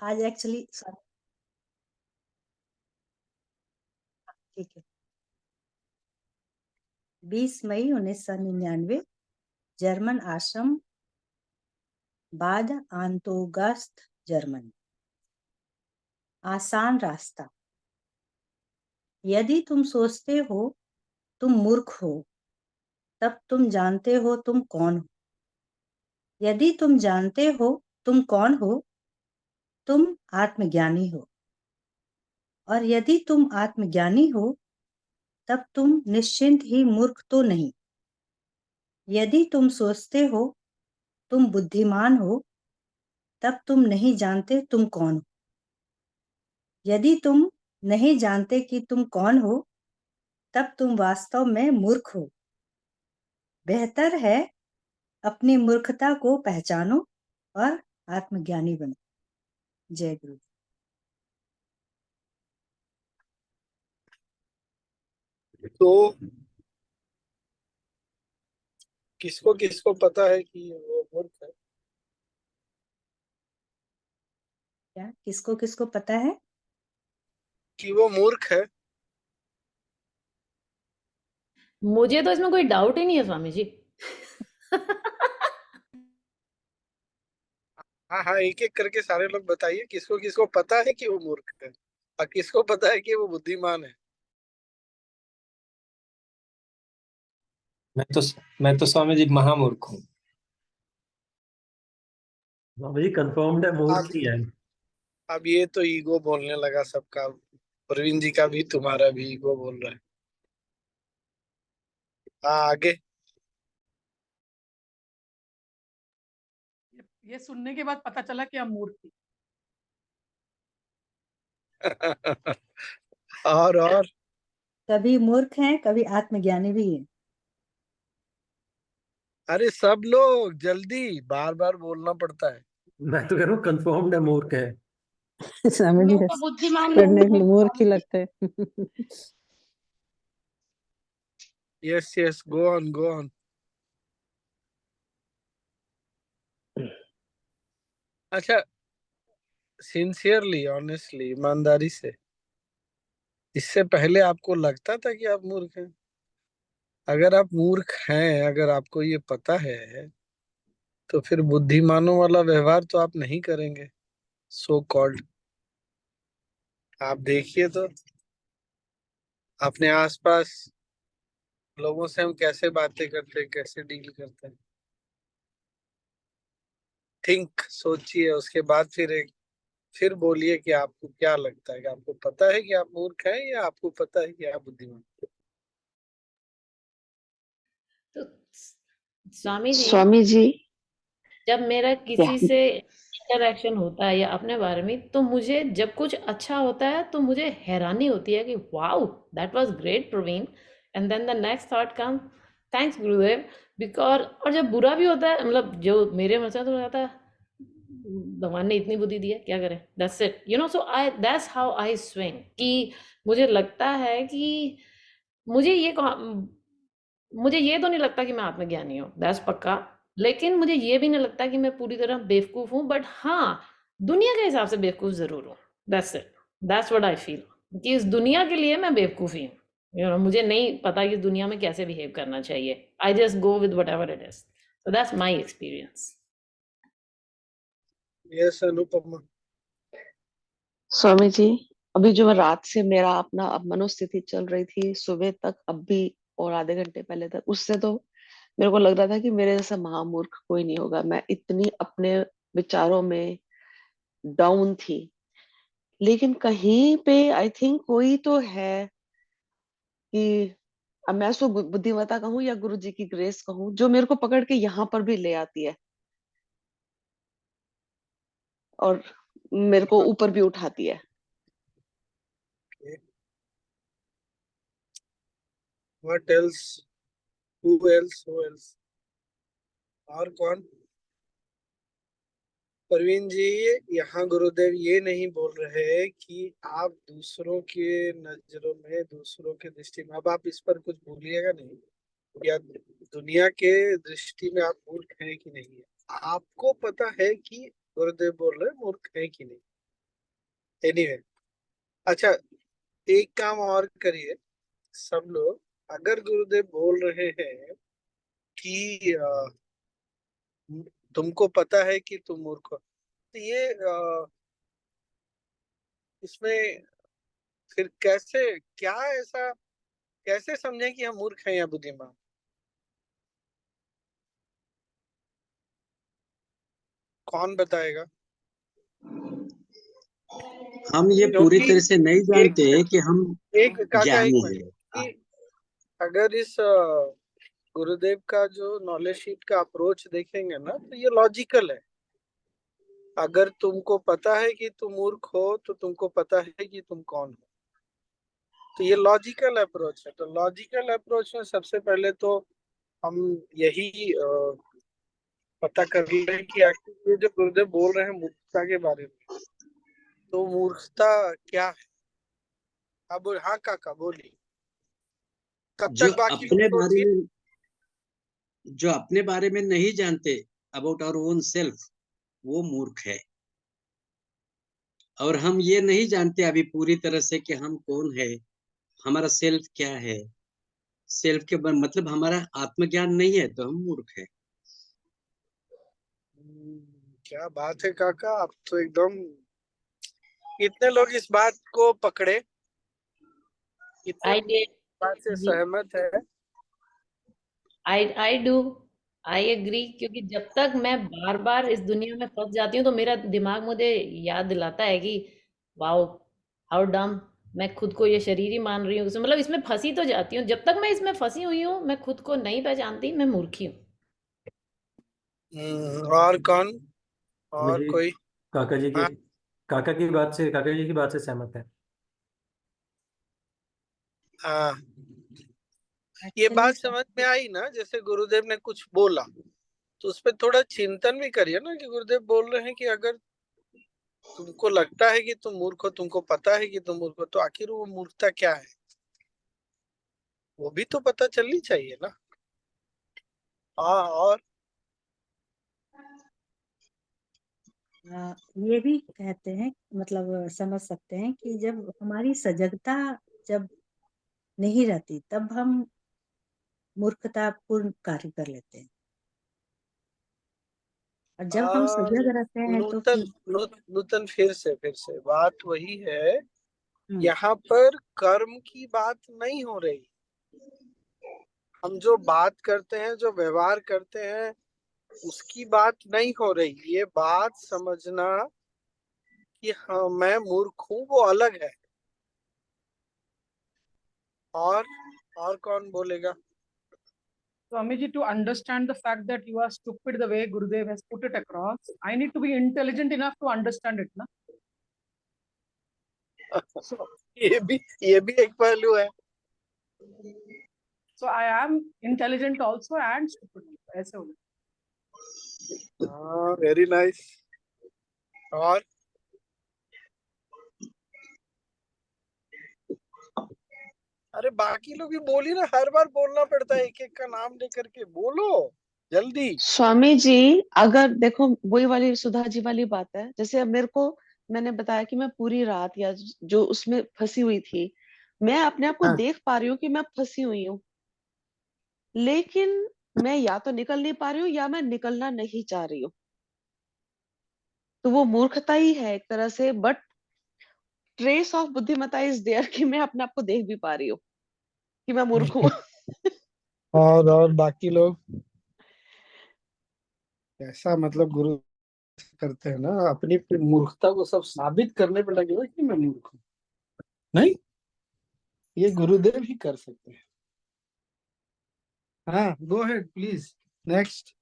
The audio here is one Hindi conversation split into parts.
आज एक्चुअली ठीक है। 20 मई 1999 जर्मन आश्रम बाद आंतोगस्त जर्मनी। आसान रास्ता। यदि तुम सोचते हो तुम मूर्ख हो, तब तुम जानते हो तुम कौन हो। यदि तुम जानते हो तुम कौन हो, तुम आत्मज्ञानी हो। और यदि तुम आत्मज्ञानी हो, तब तुम निश्चिंत ही मूर्ख तो नहीं। यदि तुम सोचते हो तुम बुद्धिमान हो, तब तुम नहीं जानते तुम कौन हो। यदि तुम नहीं जानते कि तुम कौन हो, तब तुम वास्तव में मूर्ख हो। बेहतर है अपनी मूर्खता को पहचानो और आत्मज्ञानी बनो। जय गुरु। तो किसको किसको पता है कि वो मूर्ख है? क्या किसको किसको पता है कि वो मूर्ख है? मुझे तो इसमें कोई डाउट ही नहीं है स्वामी जी। हाँ हाँ, एक एक करके सारे लोग बताइए, किसको किसको पता है कि वो मूर्ख है और किसको पता है कि वो बुद्धिमान है। मैं तो स्वामी जी महामूर्ख हूँ। स्वामी जी कंफर्म्ड है, मूर्ख ही है। अब ये तो ईगो बोलने लगा सबका। प्रवीण जी का भी, तुम्हारा भी ईगो बोल रहा है। हाँ, आगे। ये सुनने के बाद पता चला कि हम मूर्ख थे। और कभी मूर्ख हैं, कभी आत्मज्ञानी भी हैं। अरे सब लोग जल्दी, बार बार बोलना पड़ता है। मैं तो कह रहा हूँ कंफर्म्ड है, मूर्ख है। स्वामी जी मैं तो बुद्धिमान करने के लिए हूँ। मूर्ख ही लगते हैं। Yes yes, go on go on. अच्छा, सिंसियरली, ऑनेस्टली, ईमानदारी से, इससे पहले आपको लगता था कि आप मूर्ख हैं? अगर आप मूर्ख हैं, अगर आपको ये पता है, तो फिर बुद्धिमानों वाला व्यवहार तो आप नहीं करेंगे, सो कॉल्ड। आप देखिए तो अपने आसपास लोगों से हम कैसे बातें करते हैं, कैसे डील करते हैं। थिंक, सोचिए, उसके बाद फिर बोलिए कि आपको क्या लगता है, कि आपको पता है कि आप मूर्ख हैं या आपको पता है कि आप बुद्धिमान हैं? तो स्वामी जी, स्वामी जी जब मेरा किसी से इंटरेक्शन होता है या अपने बारे में, तो मुझे जब कुछ अच्छा होता है तो मुझे हैरानी होती है कि wow that was great Praveen, and then the next thought come thanks Gurudev because. और जब बुरा भी होता है, मतलब जो मेरे मन से तो जाता है भगवान ने इतनी बुद्धि दी है क्या करें, that's it you know. So I that's how I swing कि मुझे लगता है कि मुझे ये मुझे ये तो नहीं लगता कि मैं आत्मज्ञानी हूँ, दैट्स पक्का। लेकिन मुझे ये भी नहीं लगता कि मैं पूरी तरह बेवकूफ हूँ, बट हाँ दुनिया के हिसाब से बेवकूफ जरूर हूँ। That's it, that's what I feel कि इस दुनिया के लिए मैं बेवकूफ ही हूँ। यू नो, मुझे नहीं पता कि इस दुनिया में कैसे बिहेव करना चाहिए। I just go with whatever it is. So that's my experience. Yes Anupama. Swami ji अभी जो मैं रात से मेरा अपना अब मनोस्थिति चल रही थी सुबह तक, अब भी और आधे घंटे पहले तक, उससे तो मेरे को लग रहा था कि मेरे जैसा महामूर्ख कोई नहीं होगा। मैं इतनी अपने विचारों में डाउन थी, लेकिन कहीं पे आई थिंक कोई तो है कि अब मैं उसको बुद्धिमत्ता कहूँ या गुरु जी की ग्रेस कहूँ, जो मेरे को पकड़ के यहाँ पर भी ले आती है और मेरे को ऊपर भी उठाती है। What else? Who else? Who else? और कौन? प्रवीण जी, यहाँ गुरुदेव ये नहीं बोल रहे कि आप दूसरों के नजरों में, दूसरों के दृष्टि में, अब आप इस पर कुछ बोलिएगा नहीं, या दुनिया के दृष्टि में आप मूर्ख हैं कि नहीं है। आपको पता है कि गुरुदेव बोल रहे हैं मूर्ख है कि नहीं। एनीवे, अच्छा, एक काम और करिए सब लोग। अगर गुरुदेव बोल रहे हैं कि तुमको पता है कि तुम मूर्ख हो, तो ये इसमें फिर कैसे, क्या ऐसा, कैसे समझे कि हम मूर्ख हैं या बुद्धिमान? कौन बताएगा? हम ये पूरी क्योंकि तरह से नहीं एक जानते कि हम एक काका, एक ज्ञानी मिनट, हैं। कि अगर इस गुरुदेव का जो नॉलेज शीट का अप्रोच देखेंगे ना, तो ये लॉजिकल है। अगर तुमको पता है कि तुम मूर्ख हो, तो तुमको पता है कि तुम कौन हो। तो ये लॉजिकल अप्रोच है। तो लॉजिकल अप्रोच में सबसे पहले तो हम यही पता कर लें कि आखिर ये जो गुरुदेव बोल रहे हैं मूर्खता के बारे में, तो मूर्खता क्या है? अब हाँ काका बोलिए, कब जो तक बाकी लोग अपने बारे सोचिए। में जो अपने बारे में नहीं जानते, अबाउट आवर ओन सेल्फ, वो मूर्ख है। और हम ये नहीं जानते अभी पूरी तरह से कि हम कौन है, हमारा सेल्फ क्या है। सेल्फ के मतलब हमारा आत्मज्ञान नहीं है, तो हम मूर्ख है। क्या बात है काका, आप तो एकदम, कितने लोग इस बात को पकड़े, कितने आई लोग डिड। इस बात से सहमत है? I do. आई एग्री, क्योंकि जब तक मैं बार बार इस दुनिया में फंस जाती हूँ तो मेरा दिमाग मुझे याद दिलाता है कि वाओ, हाउ डम, मैं खुद को ये शरीर ही मान रही हूँ। मतलब इसमें फंसी तो जाती हूँ। जब तक मैं इसमें फंसी हुई हूँ, मैं खुद को नहीं पहचानती, मैं मूर्खी हूँ। और कौन, हमें और जी कोई? काका जी के हाँ काका जी की बात से सहमत है। हाँ, ये एक्चुअली बात समझ में आई ना, जैसे गुरुदेव ने कुछ बोला, तो उस पर थोड़ा चिंतन भी करिए ना, कि गुरुदेव बोल रहे हैं कि अगर तुमको लगता है कि तुम मूर्ख हो, तुमको पता है कि तुम मूर्ख हो, तो आखिर वो मूर्खता क्या है, वो भी तो पता चलनी चाहिए ना। हाँ, और ये भी कहते हैं, मतलब समझ सकते हैं कि जब हमारी सजगता जब नहीं रहती, तब हम मूर्खतापूर्ण कार्य कर लेते हैं। और जब हम सजग रहते हैं तो नूतन फिर नूतन, फिर से बात वही है। हम्म, यहाँ पर कर्म की बात नहीं हो रही। हम जो बात करते हैं, जो व्यवहार करते हैं, उसकी बात नहीं हो रही। ये बात समझना कि हाँ मैं मूर्ख हूँ, वो अलग है। और और कौन बोलेगा? Swamiji, to understand the fact that you are stupid the way Gurudev has put it across, I need to be intelligent enough to understand it, na? ये भी एक पहलू है। So I am intelligent also and stupid also. ऐसे हो गया। हाँ, वेरी नाइस। और अरे बाकी लोग भी बोली ना, हर बार बोलना पड़ता है, एक एक का नाम लेकर के बोलो जल्दी। स्वामी जी, अगर देखो वही वाली सुधा जी वाली बात है, जैसे अब मेरे को, मैंने बताया कि मैं पूरी रात या जो उसमें फंसी हुई थी, मैं अपने आप को हाँ, देख पा रही हूँ कि मैं फंसी हुई हूँ, लेकिन मैं या तो निकल नहीं पा रही हूँ या मैं निकलना नहीं चाह रही हूँ। तो वो मूर्खता ही है एक तरह से, बट ट्रेस ऑफ बुद्धिमता इज देयर कि मैं अपने आप को देख भी पा रही हूँ कि मैं मूर्ख हूँ। और बाकी लोग ऐसा, मतलब गुरु करते हैं ना, अपनी मूर्खता को सब साबित करने पे लगे हुए कि मैं मूर्ख हूँ। नहीं, ये गुरुदेव ही कर सकते हैं। हाँ, go ahead please, next.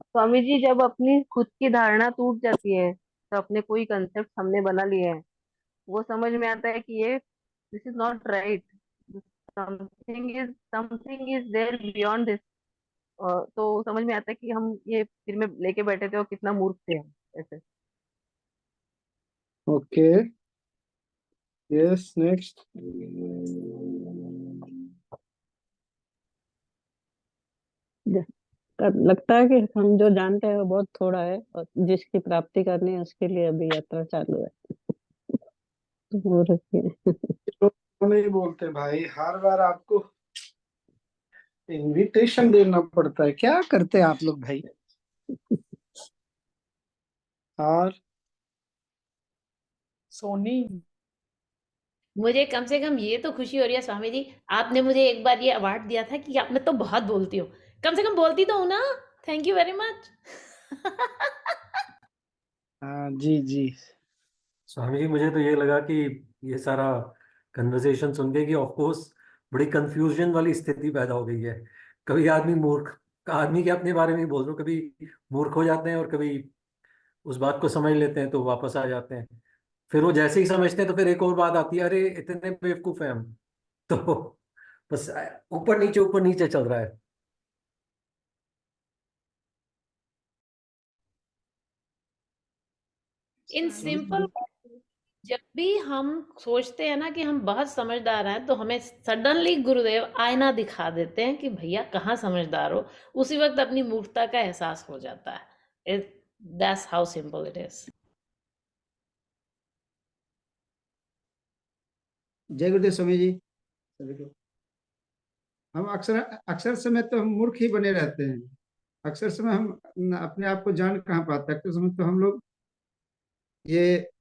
Swami ji, जब अपनी खुद की धारणा टूट जाती है, तो अपने कोई कंसेप्ट हमने बना लिए हैं, वो समझ में आता है कि ये this is not right, something is there beyond this. तो समझ में आता है कि हम ये सिर में लेके बैठे थे और कितना मूर्ख थे हम। ऐसे। Okay, yes, next. लगता है कि हम जो जानते हैं वो बहुत थोड़ा है, और जिसकी प्राप्ति करनी है उसके लिए अभी यात्रा चालू है। मूर्ख है। लोग नहीं बोलते भाई, हर बार आपको इनविटेशन देना पड़ता है, क्या करते हैं आप लोग भाई। और सोनी, मुझे कम से कम ये तो खुशी हो रही है स्वामी जी, आपने मुझे एक बार ये अवार्ड दिया था कि आप मैं तो बहुत बोलती हूँ। कम से कम बोलती तो हूँ ना। Thank you very much. हाँ जी जी। स्वामी जी मुझे तो ये लगा कि ये सारा कन्वर्सेशन सुन के कि ऑफ कोर्स बड़ी कंफ्यूजन वाली स्थिति पैदा हो गई है। कभी आदमी के अपने बारे में ही बोल रहा हूँ, कभी मूर्ख हो जाते हैं और कभी उस बात को समझ लेते हैं तो वापस आ जाते हैं। फिर वो जैसे ही समझते हैं तो फिर एक और बात आती है, अरे इतने बेवकूफ हैं हम। तो बस ऊपर नीचे चल रहा है। इन सिंपल, जब भी हम सोचते हैं ना कि हम बहुत समझदार हैं, तो हमें सडनली गुरुदेव आईना दिखा देते हैं कि भैया कहाँ समझदार हो। उसी वक्त अपनी मूर्खता का एहसास हो जाता है। That's how simple it is. जय गुरुदेव स्वामी जी सभी को। हम अक्सर अक्सर समय तो हम मूर्ख ही बने रहते हैं। अक्सर समय हम अपने आप को जान कहाँ पाते हैं। अक्सर समय तो हम लोग ये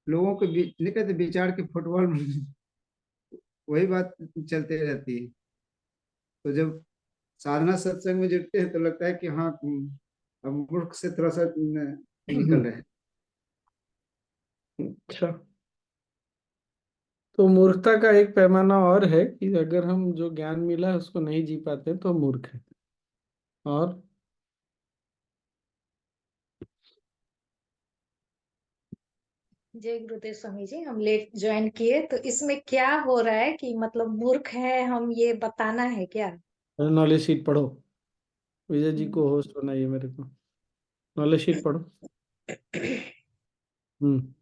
लोगों के बीच नहीं कहते विचार के फुटबॉल में वही बात चलते रहती है। तो जब साधना सत्संग में जुड़ते हैं तो लगता है कि हाँ अब मूर्ख से थोड़ा सा निकल रहे हैं। अच्छा, तो मूर्खता का एक पैमाना और है कि अगर हम जो ज्ञान मिला है उसको नहीं जी पाते तो मूर्ख है। और जय गुरुदेव स्वामी जी, हम लेट ज्वाइन किए तो इसमें क्या हो रहा है कि मतलब मूर्ख है हम, ये बताना है क्या? नॉलेज शीट पढ़ो, विजय जी को होस्ट बनाइए मेरे को। नॉलेज शीट पढ़ो। हम्म।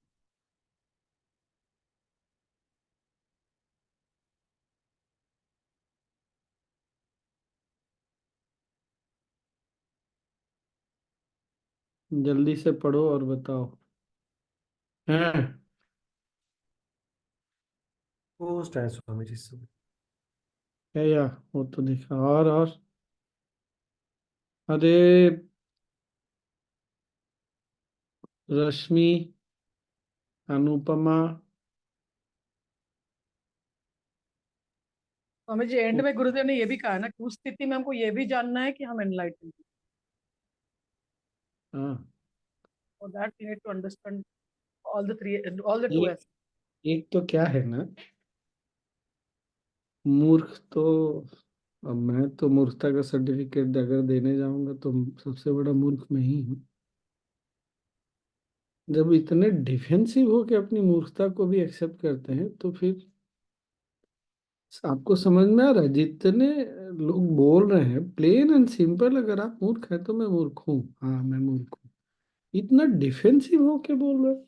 जल्दी से पढ़ो और बताओ। हैं? पोस्ट है स्वामी जी सब। क्या या वो तो देखा। और अरे रश्मि, अनुपमा, स्वामी जी एंड में गुरुदेव ने ये भी कहा ना कि उस स्थिति में हमको ये भी जानना है कि हम एनलाइटन, हाँ, for that we need to understand all the to एक एक तो क्या है ना, मूर्ख तो, अब मैं तो मूर्खता का सर्टिफिकेट अगर देने जाऊंगा तो सबसे बड़ा मूर्ख मैं ही हूँ। जब इतने डिफेंसिव हो के अपनी मूर्खता को भी एक्सेप्ट करते हैं तो फिर आपको समझ में आ रहा है जितने लोग बोल रहे हैं प्लेन एंड सिंपल, अगर आप मूर्ख हैं तो मैं मूर्ख हूँ, हाँ मैं मूर्ख हूँ, इतना डिफेंसिव होके बोल रहे हैं।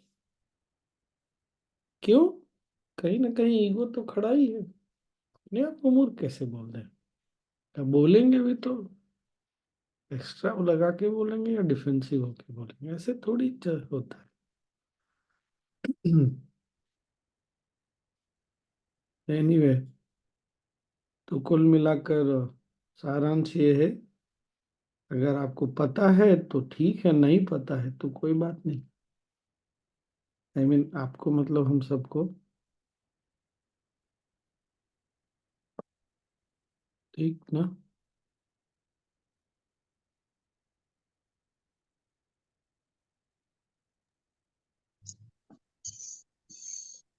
क्यों? कहीं ना कहीं ईगो तो खड़ा ही है। अपने आप को मूर्ख कैसे बोल रहे हैं? अब बोलेंगे भी तो एक्स्ट्रा लगा के बोलेंगे या डिफेंसिव होके बोलेंगे, ऐसे थोड़ी होता है। एनीवे, तो कुल मिलाकर सारांश ये है, अगर आपको पता है तो ठीक है, नहीं पता है तो कोई बात नहीं। आई मीन आपको मतलब हम सबको, ठीक ना?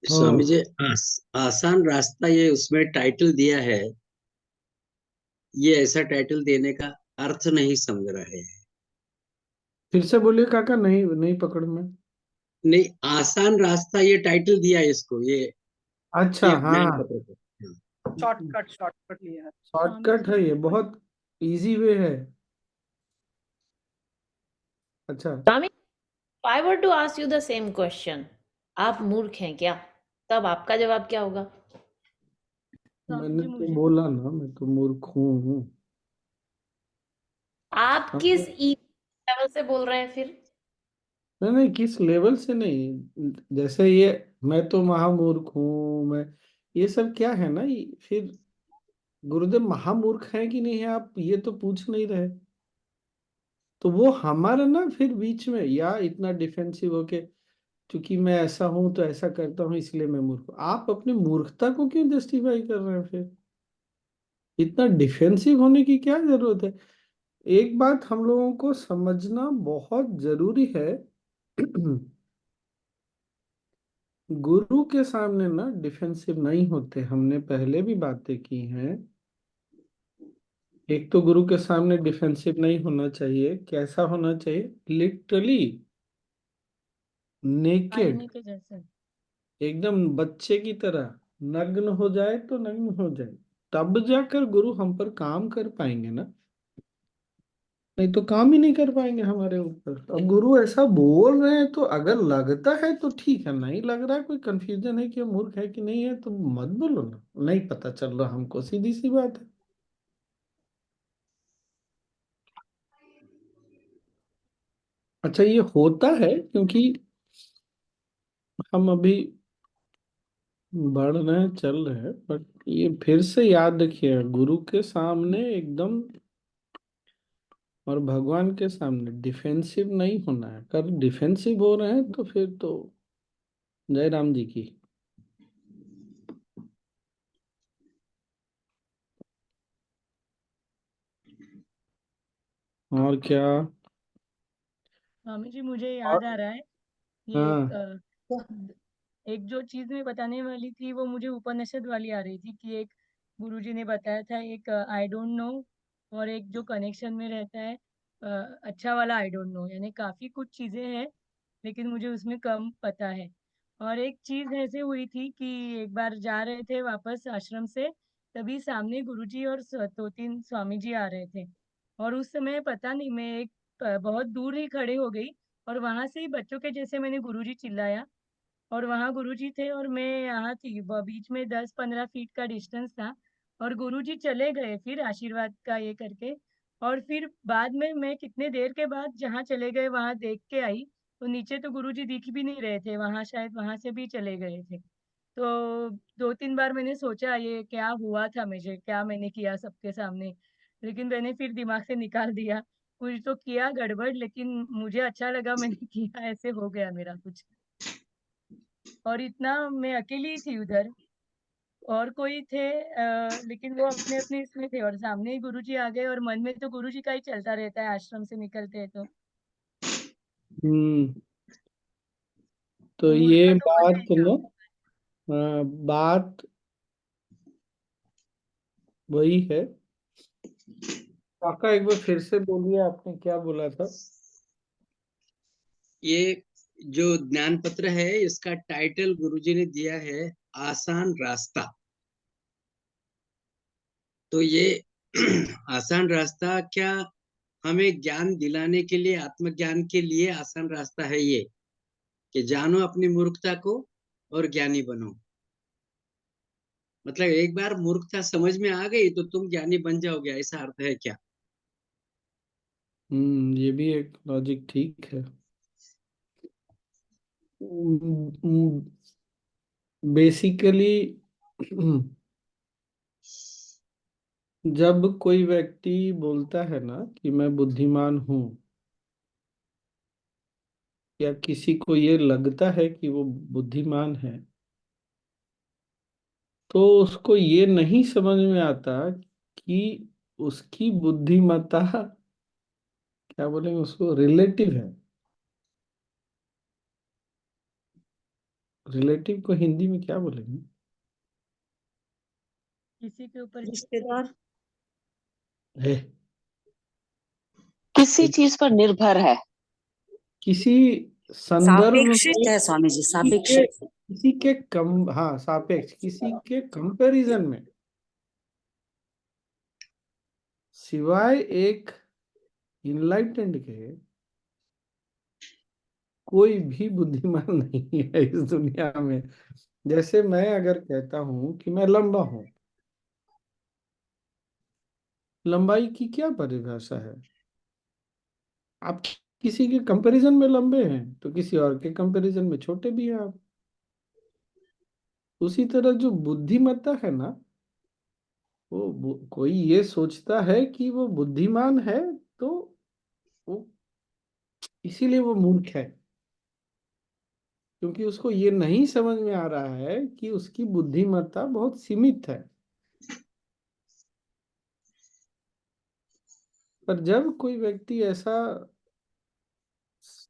स्वामी जी हाँ, आसान रास्ता, ये उसमें टाइटल दिया है, ये ऐसा टाइटल देने का अर्थ नहीं समझ रहे हैं। फिर से बोलिए काका, नहीं नहीं पकड़ में। नहीं, आसान रास्ता ये टाइटल दिया है इसको, अच्छा ये ज्ञान हाँ, पत्र को। हाँ। शॉर्टकट लिया है। शॉर्टकट है ये, बहुत इजी वे है। अच्छा, स्वामी, आई वर to ask you the same question, आप मूर्ख हैं क्या? तब आपका जवाब क्या होगा? मैंने तो बोला ना, मैं तो मूर्ख हूँ। आप अब किस लेवल से बोल रहे हैं फिर? नहीं नहीं, किस लेवल से नहीं, जैसे ये मैं तो महामूर्ख हूँ, मैं ये सब क्या है ना, फिर गुरुदेव महामूर्ख है कि नहीं है आप ये तो पूछ नहीं रहे। तो वो हमारा ना फिर बीच में या इतना डिफेंसिव होके, क्योंकि मैं ऐसा हूं तो ऐसा करता हूँ इसलिए मैं मूर्ख हूं। आप अपनी मूर्खता को क्यों जस्टिफाई कर रहे हैं फिर? इतना डिफेंसिव होने की क्या जरूरत है? एक बात हम लोगों को समझना बहुत जरूरी है। गुरु के सामने ना डिफेंसिव नहीं होते, हमने पहले भी बातें की हैं। एक तो गुरु के सामने डिफेंसिव नहीं होना चाहिए, कैसा होना चाहिए, लिटरली नेकेड, आईने के जैसे। एकदम बच्चे की तरह नग्न हो जाए तो नग्न हो जाए, तब जाकर गुरु हम पर काम कर पाएंगे ना, नहीं तो काम ही नहीं कर पाएंगे हमारे ऊपर। अब गुरु ऐसा बोल रहे हैं तो अगर लगता है तो ठीक है, नहीं लग रहा है, कोई कंफ्यूजन है कि ये मूर्ख है कि नहीं है, तो मत बोलो ना, नहीं पता चल रहा हमको, सीधी सी बात है। अच्छा ये होता है क्योंकि हम अभी बढ़ रहे हैं, चल रहे हैं, बट ये फिर से याद रखिए, गुरु के सामने एकदम और भगवान के सामने डिफेंसिव नहीं होना है। अगर डिफेंसिव हो रहे हैं तो फिर तो जय राम जी की। और क्या? स्वामी जी मुझे और याद आ रहा है ये हाँ। एक जो चीज मैं बताने वाली थी वो मुझे उपनिषद वाली आ रही थी कि एक गुरुजी ने बताया था, एक आई डोंट नो और एक जो कनेक्शन में रहता है अच्छा वाला आई डोंट नो, यानी काफी कुछ चीजें हैं लेकिन मुझे उसमें कम पता है। और एक चीज ऐसे हुई थी कि एक बार जा रहे थे वापस आश्रम से, तभी सामने गुरुजी और दो तीन स्वामी जी आ रहे थे। और उस समय पता नहीं मैं एक बहुत दूर ही खड़े हो गई और वहां से ही बच्चों के जैसे मैंने गुरुजी चिल्लाया और वहाँ गुरुजी थे और मैं यहाँ थी, बीच में 10-15 फीट का डिस्टेंस था। और गुरुजी चले गए फिर आशीर्वाद का ये करके। और फिर बाद में मैं कितने देर के बाद जहाँ चले गए वहां देख के आई, तो नीचे तो गुरुजी दिख भी नहीं रहे थे, वहां शायद वहां से भी चले गए थे। तो 2-3 बार मैंने सोचा ये क्या हुआ था, मुझे क्या मैंने किया सबके सामने, लेकिन मैंने फिर दिमाग से निकाल दिया कुछ तो किया गड़बड़, लेकिन मुझे अच्छा लगा मैंने किया, ऐसे हो गया मेरा कुछ। और इतना मैं अकेली थी उधर, और कोई थे लेकिन वो अपने अपने इसमें थे और सामने ही गुरुजी आ गए और मन में तो गुरुजी का ही चलता रहता है आश्रम से निकलते हैं तो। हम्म। तो मूर्ख ये तो होते बात हैं ना, काम। बात वही है। काका एक बार फिर से बोलिए, आपने क्या बोला था? ये जो ज्ञान पत्र है इसका टाइटल गुरुजी ने दिया है आसान रास्ता। तो ये आसान रास्ता क्या हमें ज्ञान दिलाने के लिए, आत्मज्ञान के लिए आसान रास्ता है ये कि जानो अपनी मूर्खता को और ज्ञानी बनो। मतलब एक बार मूर्खता समझ में आ गई तो तुम ज्ञानी बन जाओगे, ऐसा अर्थ है क्या? ये भी एक लॉजिक ठीक है। बेसिकली जब कोई व्यक्ति बोलता है ना कि मैं बुद्धिमान हूँ, या किसी को ये लगता है कि वो बुद्धिमान है, तो उसको ये नहीं समझ में आता कि उसकी बुद्धिमत्ता, क्या बोलेंगे उसको, रिलेटिव है। रिलेटिव को हिंदी में क्या बोलेंगे? किसी के ऊपर रिश्तेदार। है। किसी चीज पर निर्भर है। किसी संदर्भ सापेक्षित में, है स्वामी जी, सापेक्षित। किसी के कम, हाँ सापेक्ष, किसी के कंपैरिजन में, सिवाय एक इनलाइटेंड के कोई भी बुद्धिमान नहीं है इस दुनिया में। जैसे मैं अगर कहता हूं कि मैं लंबा हूं, लंबाई की क्या परिभाषा है? आप किसी के कंपैरिजन में लंबे हैं तो किसी और के कंपैरिजन में छोटे भी हैं आप। उसी तरह जो बुद्धिमत्ता है ना, वो कोई ये सोचता है कि वो बुद्धिमान है, तो वो इसीलिए वो मूर्ख है, क्योंकि उसको ये नहीं समझ में आ रहा है कि उसकी बुद्धिमत्ता बहुत सीमित है। पर जब कोई व्यक्ति ऐसा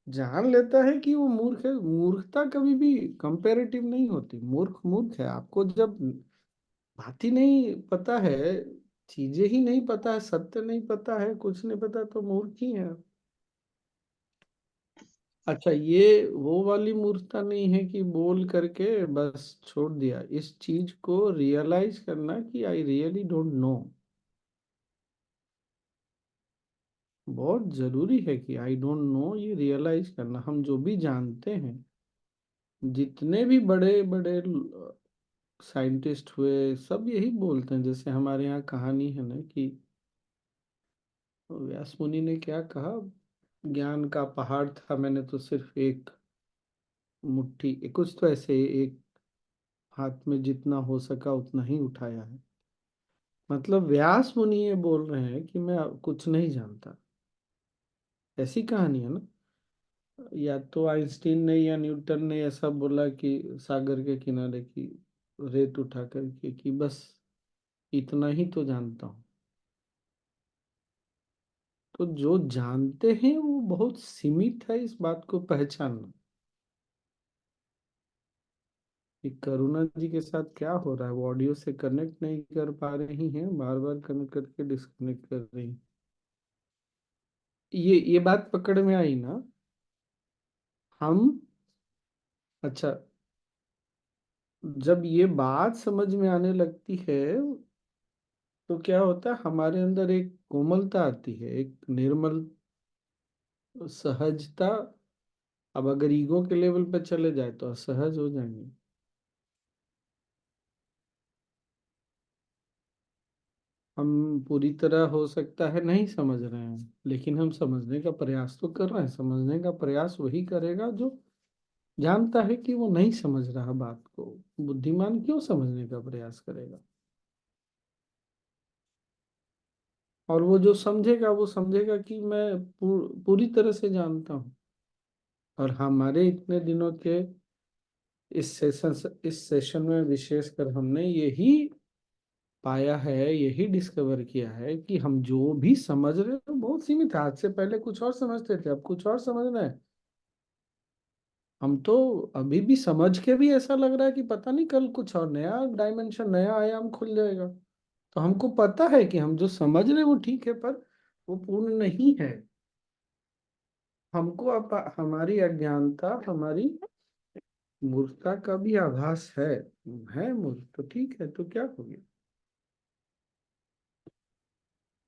जान लेता है कि वो मूर्ख है, मूर्खता कभी भी कंपैरेटिव नहीं होती। मूर्ख मूर्ख है। आपको जब बात ही नहीं पता है, चीजें ही नहीं पता है, सत्य नहीं पता है, कुछ नहीं पता, तो मूर्ख ही है। अच्छा, ये वो वाली मूर्खता नहीं है कि बोल करके बस छोड़ दिया। इस चीज को रियलाइज करना कि आई रियली डोंट नो, बहुत जरूरी है कि आई डोंट नो ये रियलाइज करना। हम जो भी जानते हैं, जितने भी बड़े बड़े साइंटिस्ट हुए, सब यही बोलते हैं। जैसे हमारे यहाँ कहानी है ना कि व्यास मुनि ने क्या कहा, ज्ञान का पहाड़ था, मैंने तो सिर्फ एक मुट्ठी, कुछ तो ऐसे, एक हाथ में जितना हो सका उतना ही उठाया है। मतलब व्यास मुनि ये बोल रहे हैं कि मैं कुछ नहीं जानता। ऐसी कहानी है ना। या तो आइंस्टीन ने या न्यूटन ने ऐसा बोला कि सागर के किनारे की रेत उठा करके कि बस इतना ही तो जानता हूँ। तो जो जानते हैं वो बहुत सीमित है, इस बात को पहचानना। कि करुणा जी के साथ क्या हो रहा है, वो ऑडियो से कनेक्ट नहीं कर पा रही हैं, बार बार कनेक्ट करके डिस्कनेक्ट कर रही हैं। ये बात पकड़ में आई ना। हम, अच्छा, जब ये बात समझ में आने लगती है तो क्या होता है, हमारे अंदर एक कोमलता आती है, एक निर्मल सहजता। अब अगर ईगो के लेवल पे चले जाए तो असहज हो जाएंगे। हम पूरी तरह हो सकता है नहीं समझ रहे हैं, लेकिन हम समझने का प्रयास तो कर रहे हैं। समझने का प्रयास वही करेगा जो जानता है कि वो नहीं समझ रहा बात को। बुद्धिमान क्यों समझने का प्रयास करेगा? और वो जो समझेगा वो समझेगा कि मैं पूरी तरह से जानता हूँ। और हमारे इतने दिनों के इस सेशन में विशेषकर हमने यही पाया है, यही डिस्कवर किया है कि हम जो भी समझ रहे हैं वो बहुत सीमित है। आज से पहले कुछ और समझते थे, अब कुछ और समझ रहे हैं। हम तो अभी भी समझ के भी ऐसा लग रहा है कि पता नहीं कल कुछ और नया डायमेंशन, नया आयाम खुल जाएगा। तो हमको पता है कि हम जो समझ रहे हैं वो ठीक है, पर वो पूर्ण नहीं है। हमको अब हमारी अज्ञानता, हमारी मूर्खता का भी आभास है मूर्ख तो ठीक है, तो क्या हो गया।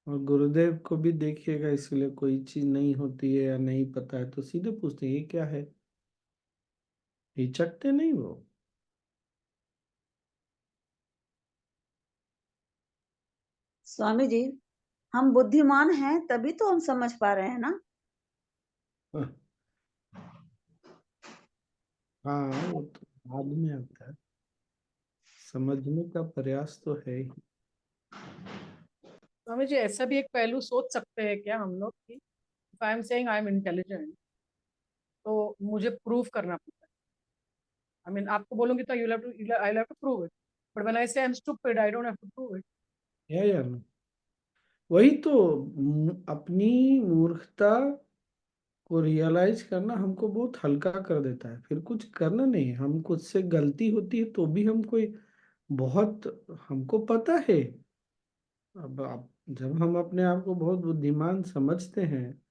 और गुरुदेव को भी देखिएगा, इसलिए कोई चीज नहीं होती है या नहीं पता है तो सीधे पूछते हैं ये क्या है, हिचकते नहीं वो। स्वामी जी, हम बुद्धिमान हैं तभी तो हम समझ पा रहे हैं ना। हाँ, वो तो बाद में आता है, समझने का प्रयास तो है ही। स्वामी जी, ऐसा भी एक पहलू सोच सकते हैं क्या हम लोग कि if I am saying I am intelligent, तो मुझे प्रूव करना पड़ता है। आई मीन आपको बोलूंगी तो you have to I have to prove it, but when I say I am stupid I don't have to prove it. है या नहीं? वही तो, अपनी मूर्खता को रियलाइज करना हमको बहुत हल्का कर देता है। फिर कुछ करना नहीं है। हम कुछ से गलती होती है तो भी हम कोई बहुत, हमको पता है। अब आप, जब हम अपने आप को बहुत बुद्धिमान समझते हैं,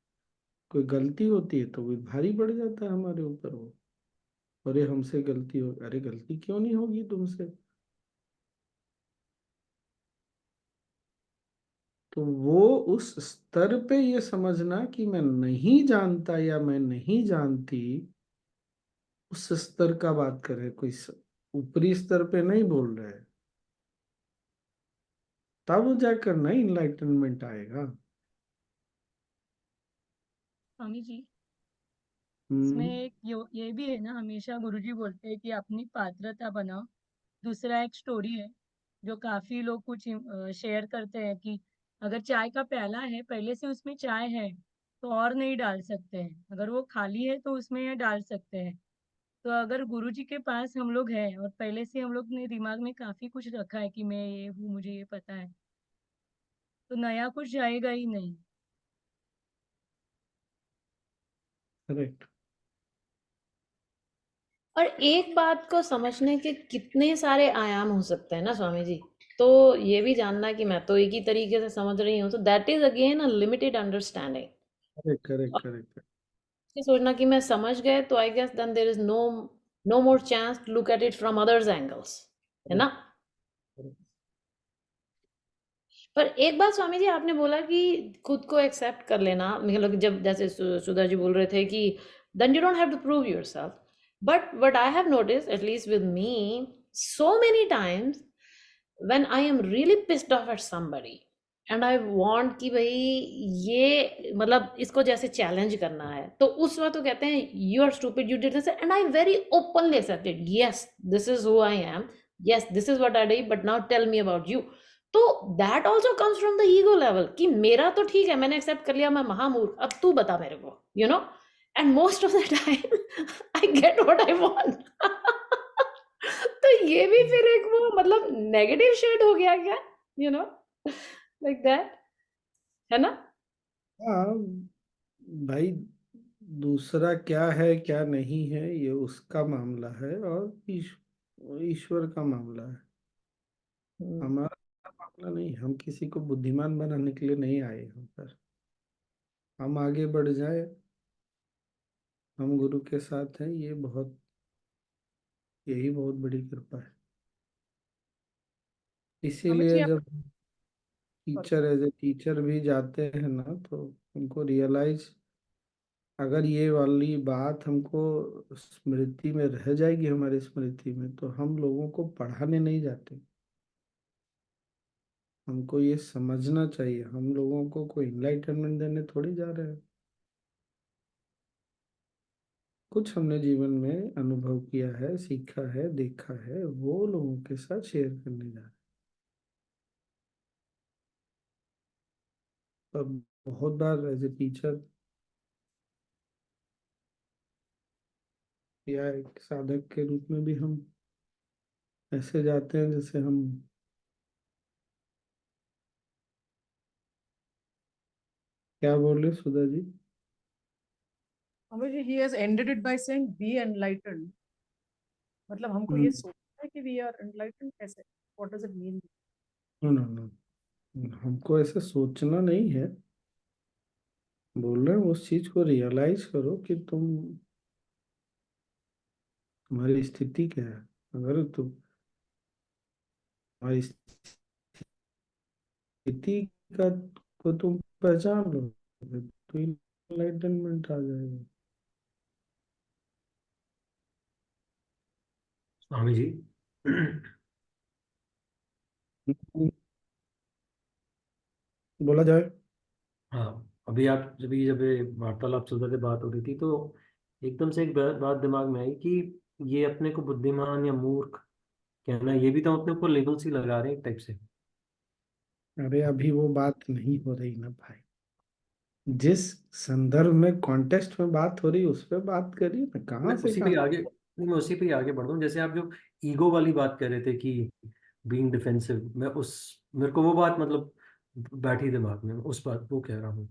कोई गलती होती है तो भी भारी पड़ जाता है हमारे ऊपर वो। अरे हमसे गलती हो, अरे गलती क्यों नहीं होगी तुमसे? तो वो उस स्तर पे ये समझना कि मैं नहीं जानता या मैं नहीं जानती, उस स्तर का बात कर रहे हैं। कोई ऊपरी स्तर पे नहीं बोल रहे हैं। तब जाकर ना इनलाइटनमेंट आएगा। स्वामी जी, इसमें एक ये भी है ना, हमेशा गुरुजी बोलते हैं कि अपनी पात्रता बनाओ। दूसरा एक स्टोरी है जो काफी लोग कुछ शेयर करते हैं कि अगर चाय का प्याला है, पहले से उसमें चाय है तो और नहीं डाल सकते हैं, अगर वो खाली है तो उसमें ये डाल सकते हैं। तो अगर गुरुजी के पास हम लोग हैं और पहले से हम लोग ने दिमाग में काफी कुछ रखा है कि मैं ये हूँ, मुझे ये पता है, तो नया कुछ जाएगा ही नहीं। करेक्ट। और एक बात को समझने के कितने सारे आयाम हो सकते हैं ना स्वामी जी। तो ये भी जानना कि मैं तो एक ही तरीके से समझ रही हूँ, तो that is again a limited understanding. Correct correct correct. ये सोचना कि मैं समझ गए तो I guess then there is no more chance to look at it from others angles, है ना। पर एक बात स्वामी जी, आपने बोला कि खुद को एक्सेप्ट कर लेना, मतलब कि जब जैसे सुधा जी बोल रहे थे कि then you don't have to prove yourself, but what I have notice at least with me so many times when I am really pissed off at somebody and I want कि भाई ये मतलब इसको जैसे चैलेंज करना है, तो उस वक्त तो कहते हैं you are stupid, you did this, and I very openly accepted, yes this is who I am, yes this is what I did, but now tell me about you. तो that also comes from the ego level कि मेरा तो ठीक है, मैंने एक्सेप्ट कर लिया, मैं महामूर्ख, अब तू बता मेरे को, you know. And most of the time I get what I want. तो ये भी फिर एक वो मतलब नेगेटिव शेड हो गया क्या, यू नो, लाइक दैट, है ना। हाँ भाई, दूसरा क्या है क्या नहीं है ये उसका मामला है, और ईश्वर का मामला है, हमारा मामला नहीं। हम किसी को बुद्धिमान बनाने के लिए नहीं आए यहाँ पर। हम आगे बढ़ जाए, हम गुरु के साथ हैं, यही बहुत बड़ी कृपा है। स्वामी जी इसीलिए आप जब टीचर एज ए टीचर भी जाते हैं ना, तो उनको रियलाइज, अगर ये वाली बात हमको स्मृति में रह जाएगी, हमारी स्मृति में, तो हम लोगों को पढ़ाने नहीं जाते। हमको ये समझना चाहिए, हम लोगों को कोई इनलाइटनमेंट देने थोड़ी जा रहे हैं। कुछ हमने जीवन में अनुभव किया है, सीखा है, देखा है, वो लोगों के साथ शेयर करने जा रहे हैं। पर बहुत बार एज ए टीचर या एक साधक के रूप में भी हम ऐसे जाते हैं जैसे हम, क्या बोल रहे Sudha ji? Swami ji he has ended it by saying be enlightened, मतलब हमको ये सोचना है कि we are enlightened कैसे, what does it mean? No no no, हमको ऐसे सोचना नहीं है, बोल रहे हैं उस चीज को रियलाइज करो कि तुम्हारी स्थिति क्या है। अगर तुम्हारी स्थिति का को तुम पहचान लो, तो इनलाइटनमेंट आ जाएगा। स्वामी जी बोला जाए। हाँ, अभी आप जब ये वार्तालाप चल रहे थे, बात हो रही थी, तो एकदम से एक बात दिमाग में आई कि ये अपने को बुद्धिमान या मूर्ख कहना, ये भी तो अपने ऊपर लेबल सी लगा रहे हैं एक टाइप से। अरे अभी वो बात नहीं हो रही ना भाई, जिस संदर्भ में कॉन्टेक्स्ट में बात हो रही उस पर बात करिए ना, मैं कहाँ से उसी पे कहाँ। आगे मैं उसी पे आगे बढ़ रहा हूँ। जैसे आप जो ईगो वाली बात कर रहे थे कि बीइंग डिफेंसिव, मेरे को वो बात मतलब बैठी दिमाग में, उस बात वो कह रहा हूँ।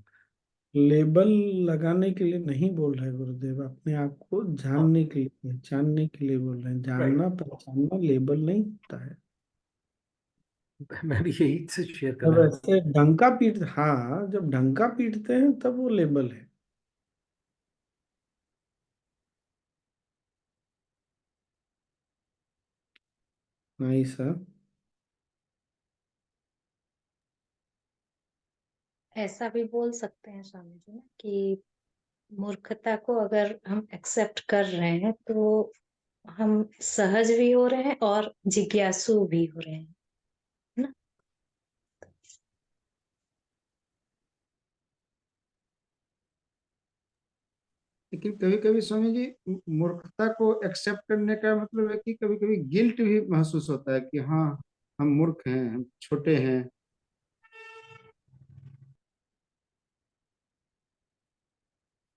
लेबल लगाने के लिए नहीं बोल रहे गुरुदेव, अपने आप को हाँ, जानने के लिए, पहचानने के लिए बोल रहे हैं। राइट। जानना पहचानना लेबल नहीं होता है। मैं भी यही से शेयर कर जब रहा था। ऐसे डंका पीट, हाँ, जब डंका पीटते हैं तब वो लेबल है। नहीं सर। ऐसा भी बोल सकते हैं स्वामी जी ना कि मूर्खता को अगर हम एक्सेप्ट कर रहे हैं तो हम सहज भी हो रहे हैं और जिज्ञासु भी हो रहे हैं, है ना। लेकिन कभी कभी स्वामी जी, मूर्खता को एक्सेप्ट करने का मतलब है कि कभी कभी गिल्ट भी महसूस होता है कि हाँ, हम मूर्ख हैं, हम छोटे हैं।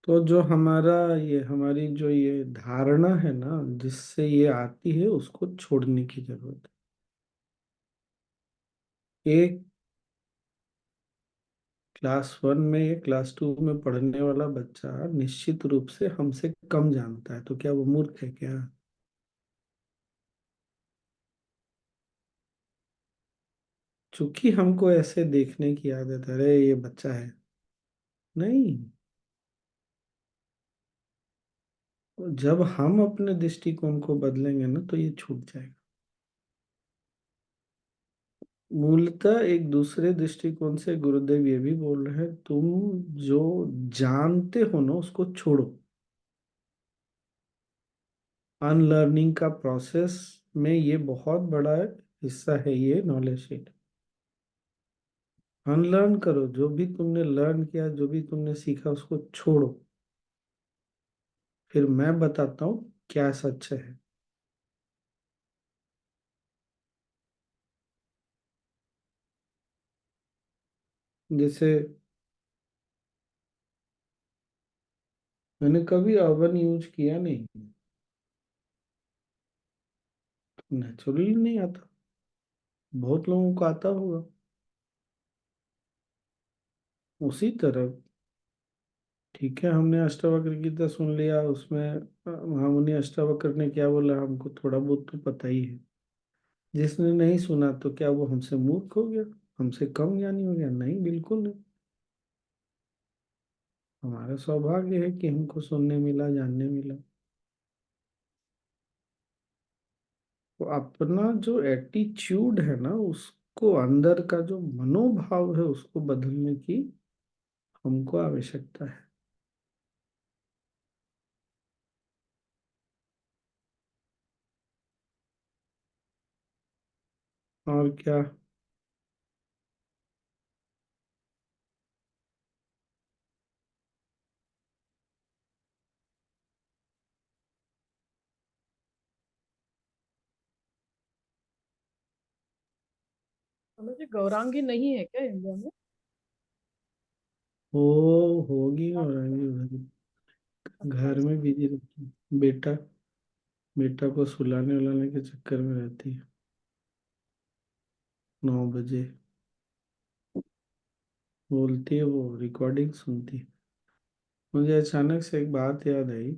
तो जो हमारा ये हमारी जो ये धारणा है ना, जिससे ये आती है, उसको छोड़ने की जरूरत है। एक क्लास 1 में या क्लास 2 में पढ़ने वाला बच्चा निश्चित रूप से हमसे कम जानता है, तो क्या वो मूर्ख है क्या? चूंकि हमको ऐसे देखने की आदत है, अरे ये बच्चा है। नहीं, जब हम अपने दृष्टिकोण को बदलेंगे ना, तो ये छूट जाएगा। मूलतः एक दूसरे दृष्टिकोण से गुरुदेव ये भी बोल रहे हैं, तुम जो जानते हो ना, उसको छोड़ो। अनलर्निंग का प्रोसेस में ये बहुत बड़ा हिस्सा है, ये नॉलेज शीट। अनलर्न करो, जो भी तुमने लर्न किया, जो भी तुमने सीखा, उसको छोड़ो। फिर मैं बताता हूँ क्या सच है। जैसे मैंने कभी ओवन यूज किया नहीं, नेचुरली नहीं आता। बहुत लोगों को आता होगा। उसी तरह ठीक है, हमने अष्टावक्र गीता सुन लिया, उसमें महामुनि अष्टावक्र ने क्या बोला, हमको थोड़ा बहुत तो पता ही है। जिसने नहीं सुना, तो क्या वो हमसे मूर्ख हो गया, हमसे कम ज्ञानी हो गया? नहीं, बिल्कुल नहीं। हमारा सौभाग्य है कि हमको सुनने मिला, जानने मिला। तो अपना जो एटीट्यूड है ना, उसको, अंदर का जो मनोभाव है, उसको बदलने की हमको आवश्यकता है। और क्या? समझ ली, गौरांगी नहीं है क्या इंडिया में? वो होगी और आएगी भाई। घर में बिजी रहती है। बेटा बेटा को सुलाने उलाने के चक्कर में रहती है। 9 बजे बोलती है, वो रिकॉर्डिंग सुनती है। मुझे अचानक से एक बात याद आई।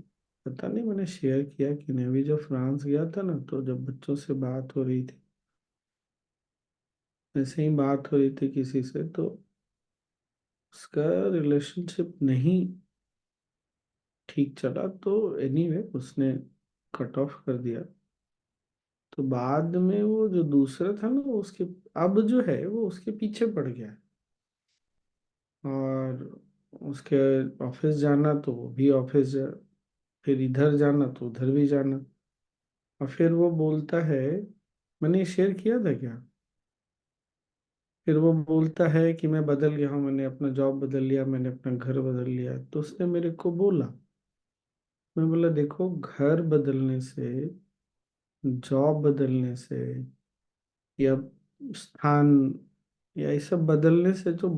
पता नहीं मैंने शेयर किया कि नहीं, अभी जब फ्रांस गया था ना, तो जब बच्चों से बात हो रही थी, ऐसे ही बात हो रही थी किसी से, तो उसका रिलेशनशिप नहीं ठीक चला, तो एनीवे उसने कट ऑफ कर दिया। तो बाद में वो जो दूसरा था ना, वो उसके, अब जो है वो उसके पीछे पड़ गया। और उसके ऑफिस जाना तो वो भी ऑफिस फिर इधर जाना तो उधर भी जाना। और फिर वो बोलता है, मैंने शेयर किया था क्या? फिर वो बोलता है कि मैं बदल गया हूँ, मैंने अपना जॉब बदल लिया, मैंने अपना घर बदल लिया। तो उसने मेरे को बोला, मैं बोला देखो, घर बदलने से, जॉब बदलने से, या स्थान, या ये सब बदलने से जो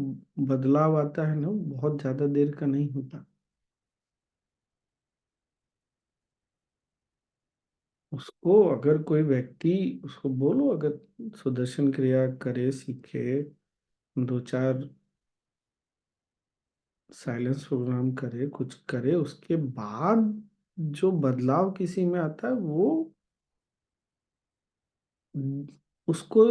बदलाव आता है ना, वो बहुत ज्यादा देर का नहीं होता। उसको अगर कोई व्यक्ति, उसको बोलो, अगर सुदर्शन क्रिया करे, सीखे, 2 4 साइलेंस प्रोग्राम करे, कुछ करे, उसके बाद जो बदलाव किसी में आता है, वो उसको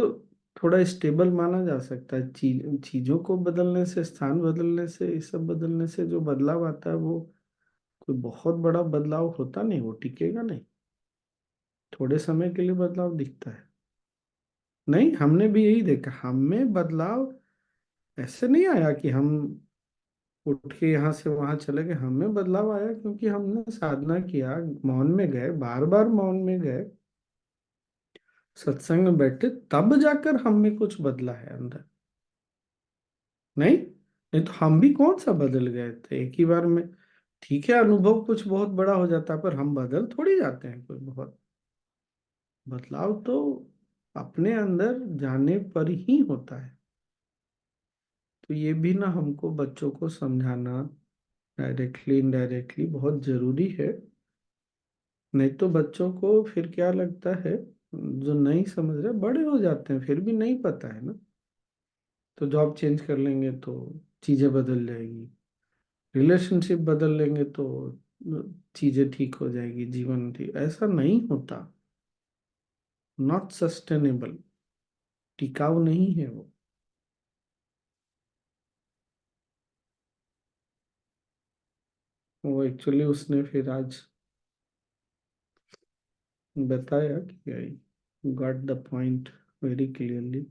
थोड़ा स्टेबल माना जा सकता है। चीजों को बदलने से, स्थान बदलने से, ये सब बदलने से जो बदलाव आता है, वो कोई बहुत बड़ा बदलाव होता नहीं, वो टिकेगा नहीं। थोड़े समय के लिए बदलाव दिखता है। नहीं, हमने भी यही देखा, हमें बदलाव ऐसे नहीं आया कि हम उठ के यहाँ से वहां चले गए। हमें बदलाव आया क्योंकि हमने साधना किया, मौन में गए, बार बार मौन में गए, सत्संग में बैठे, तब जाकर हम में कुछ बदला है अंदर। नहीं, नहीं तो हम भी कौन सा बदल गए थे एक ही बार में। ठीक है, अनुभव कुछ बहुत बड़ा हो जाता है, पर हम बदल थोड़ी जाते हैं कोई बहुत। बदलाव तो अपने अंदर जाने पर ही होता है। तो ये भी ना हमको बच्चों को समझाना डायरेक्टली इनडायरेक्टली बहुत जरूरी है। नहीं तो बच्चों को फिर क्या लगता है, जो नहीं समझ रहे बड़े हो जाते हैं फिर भी नहीं पता है ना, तो जॉब चेंज कर लेंगे तो चीजें बदल जाएगी, रिलेशनशिप बदल लेंगे तो चीजें ठीक हो जाएगी, जीवन ठीक, ऐसा नहीं होता। नॉट सस्टेनेबल, टिकाऊ नहीं है वो। एक्चुअली उसने फिर आज बताया कि I got the point very clearly,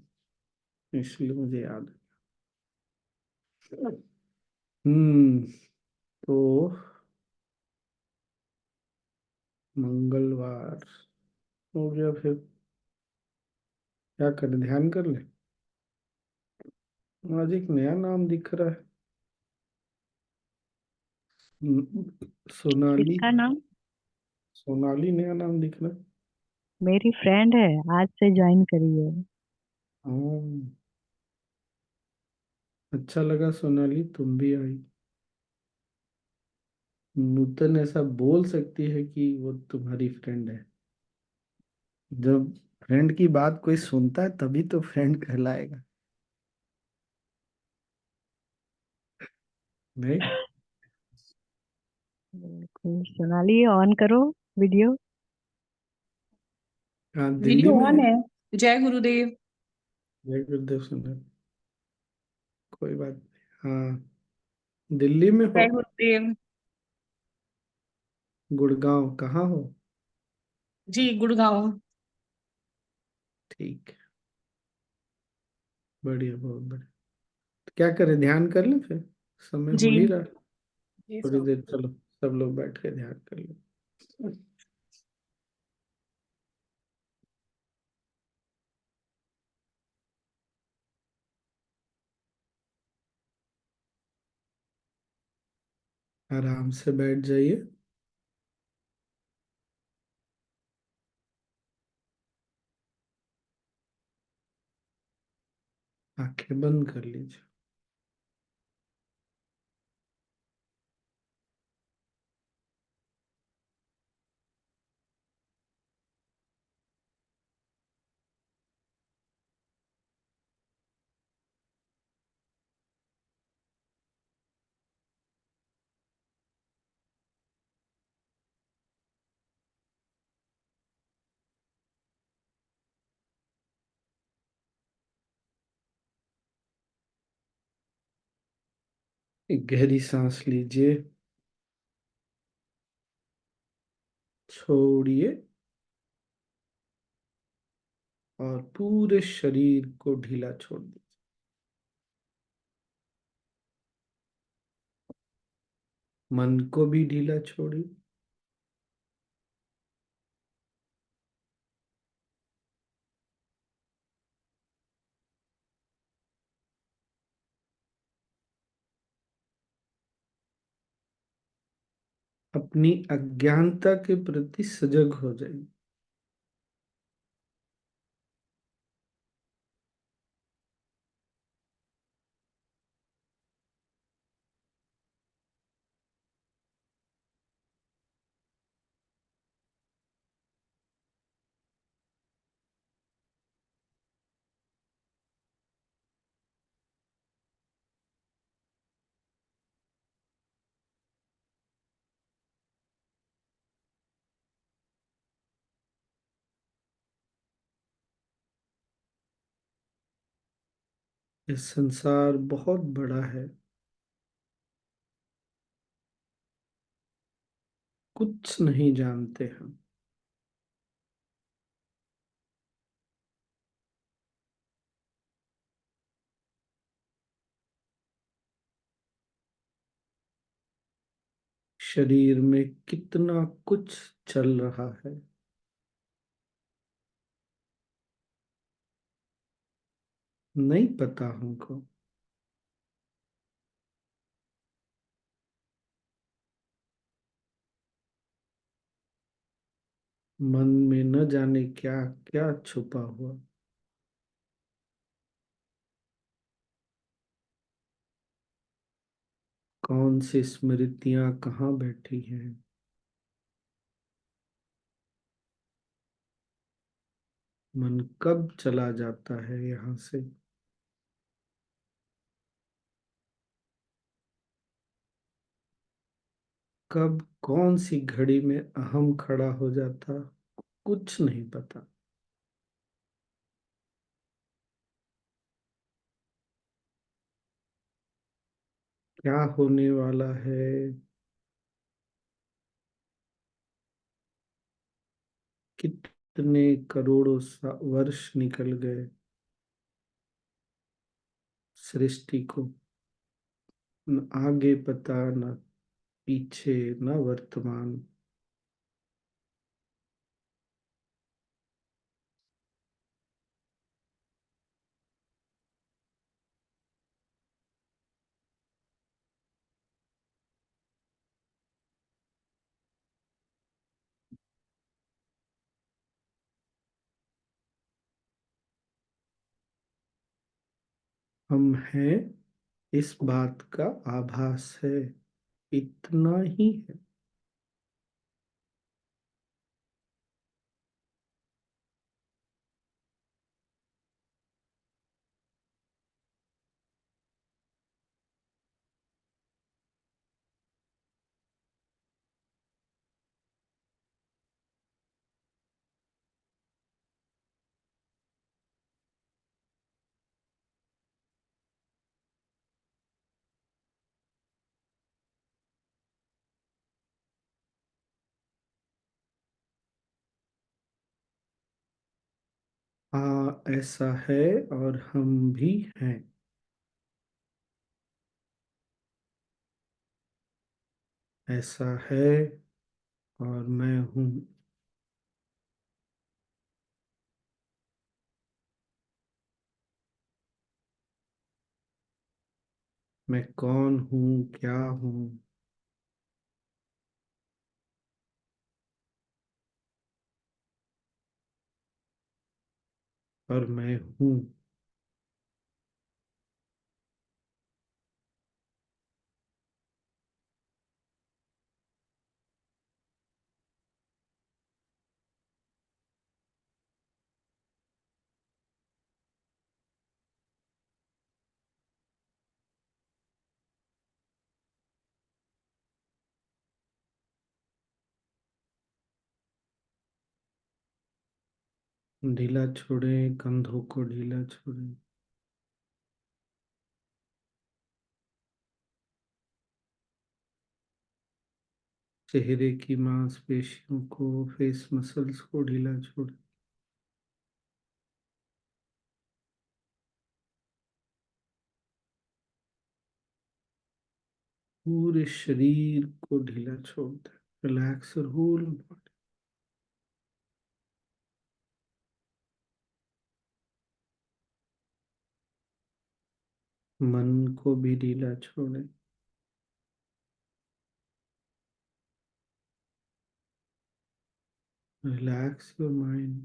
इसलिए मुझे याद है। तो मंगलवार हो गया, फिर क्या करें, ध्यान कर ले। आज एक नया नाम दिख रहा है, सोनाली। किसका नाम? सोनाली नया नाम दिख रहा है। मेरी फ्रेंड है, आज से ज्वाइन करी है। हाँ, अच्छा लगा सोनाली तुम भी आई। नूतन ऐसा बोल सकती है कि वो तुम्हारी फ्रेंड है। जब फ्रेंड की बात कोई सुनता है तभी तो फ्रेंड कहलाएगा, नहीं? बिल्कुल सोनाली, ऑन करो वीडियो। हाँ, दिल्ली वीडियो में ऑन है। है। जय गुरुदेव। जय गुरुदेव सुंदर, कोई बात नहीं। हाँ, दिल्ली में हो? जय गुरुदेव। गुड़गांव कहाँ हो? जी, गुड़गांव। ठीक है, बढ़िया, बहुत बढ़िया। तो क्या करें, ध्यान कर लें फिर, समय जी हो ही रहा है। जी थोड़ी स्वामी। देर चलो सब लोग बैठ के ध्यान कर लें। आराम से बैठ जाइए, आंखें बंद कर लीजिए। एक गहरी सांस लीजिए, छोड़िए और पूरे शरीर को ढीला छोड़ दीजिए। मन को भी ढीला छोड़िए। अपनी अज्ञानता के प्रति सजग हो जाइए। ये संसार बहुत बड़ा है, कुछ नहीं जानते हम। शरीर में कितना कुछ चल रहा है, नहीं पता हमको। मन में न जाने क्या क्या छुपा हुआ। कौन सी स्मृतियां कहाँ बैठी हैं। मन कब चला जाता है यहाँ से। कब कौन सी घड़ी में अहम खड़ा हो जाता, कुछ नहीं पता। क्या होने वाला है। कितने करोड़ों वर्ष निकल गए सृष्टि को, न आगे पता न पीछे न वर्तमान। हम हैं, इस बात का आभास है, इतना ही है। ऐसा है और हम भी हैं। ऐसा है और मैं हूँ। मैं कौन हूँ, क्या हूँ। और मैं हूँ। ढीला छोड़ें, कंधों को ढीला छोड़ें। चेहरे की मांसपेशियों को, फेस मसल्स को ढीला छोड़ें। पूरे शरीर को ढीला छोड़ दें। Relax your whole body. मन को भी ढीला छोड़ें। Relax your mind.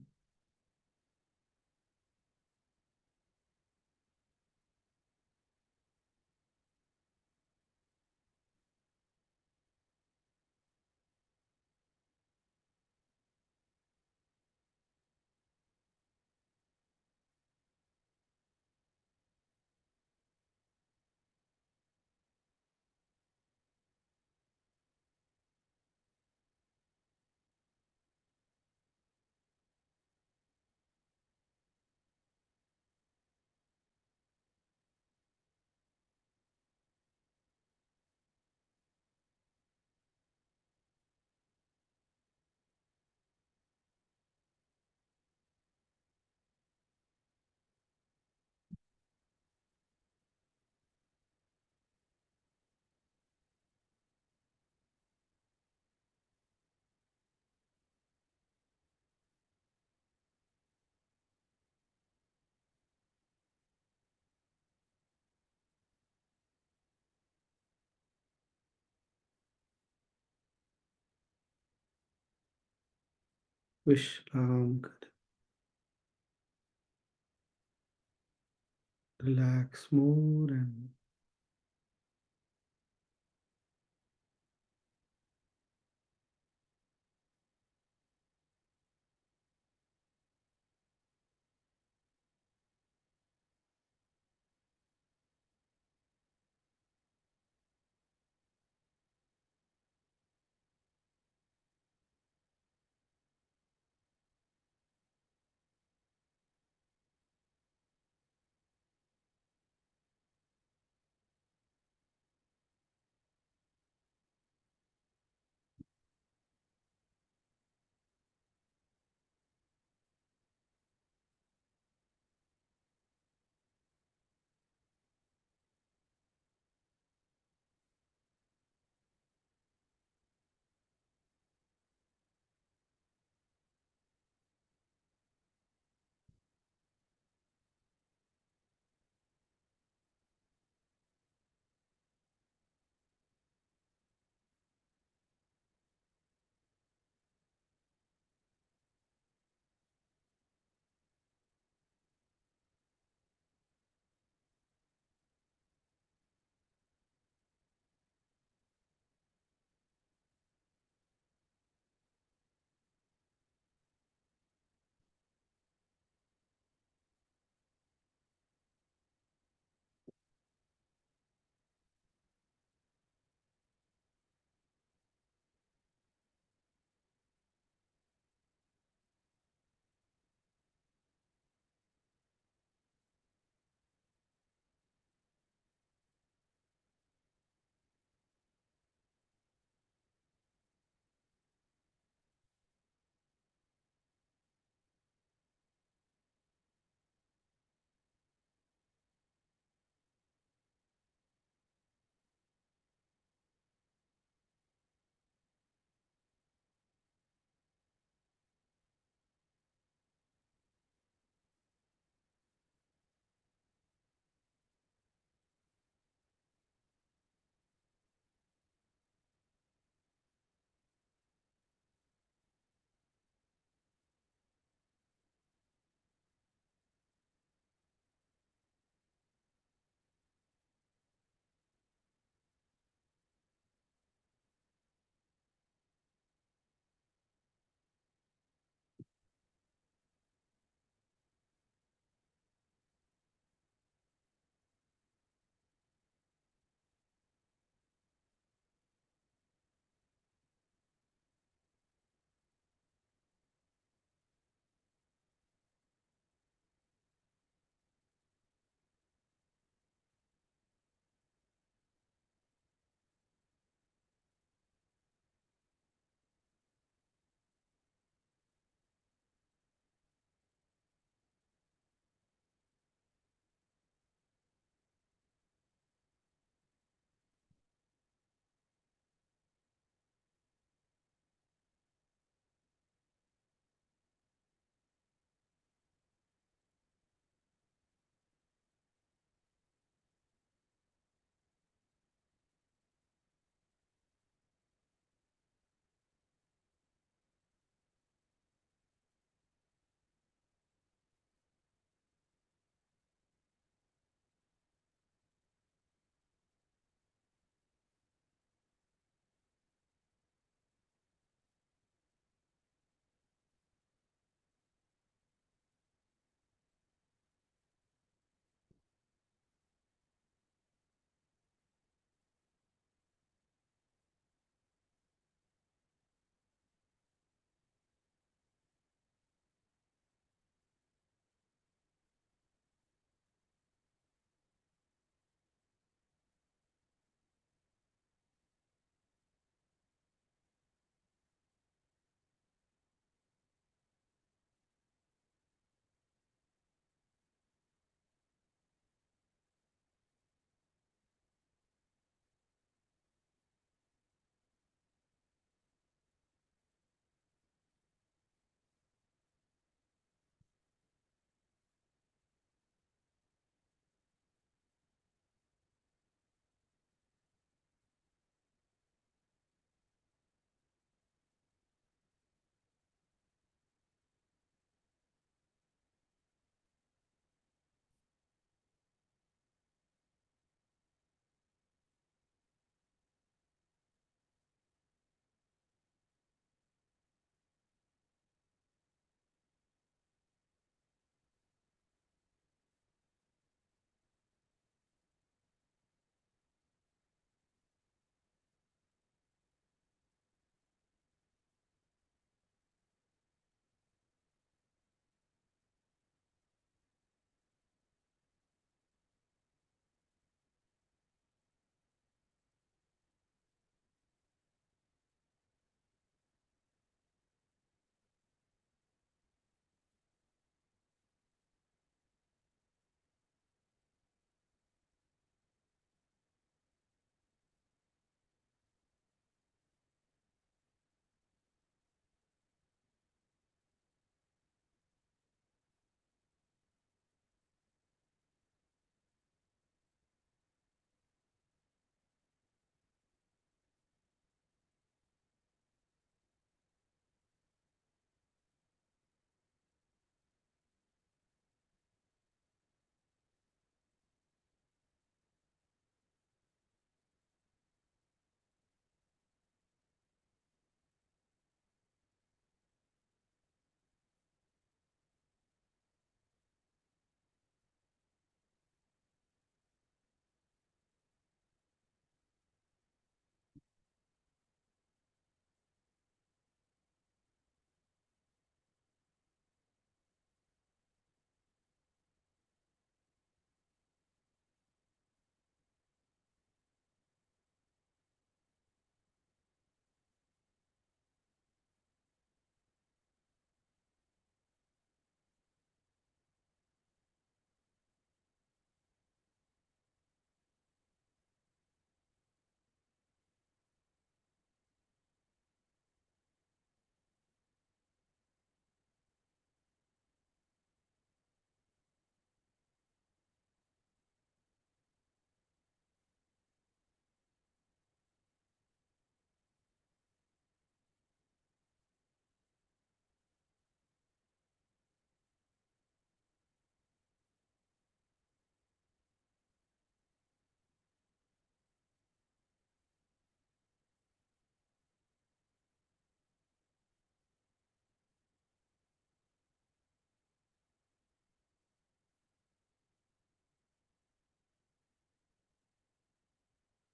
विश्राम करें, relax more and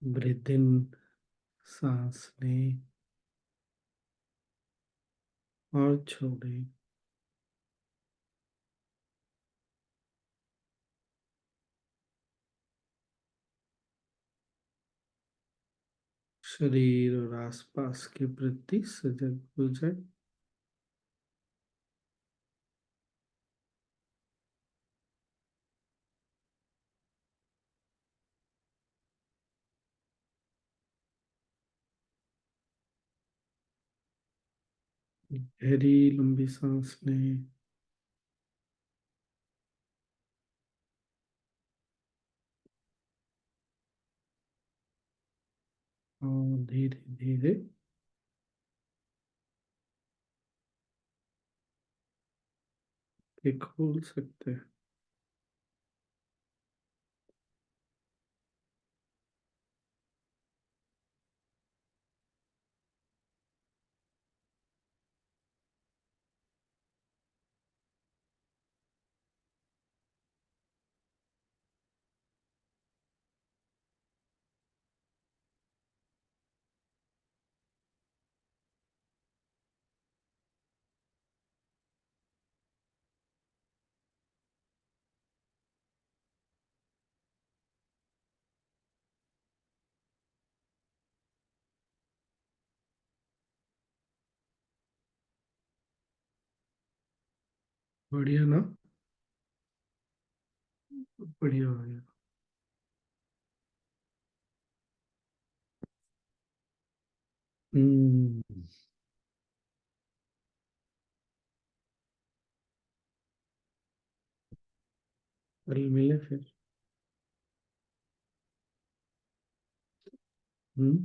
breathe in, सांस लें और छोड़ें। शरीर और आसपास के प्रति सजग हो जाए। गहरी लंबी सांस लें और धीरे धीरे खोल सकते हैं। बढ़िया ना, बढ़िया हो गया। हम्म, कल मिले फिर। हम्म।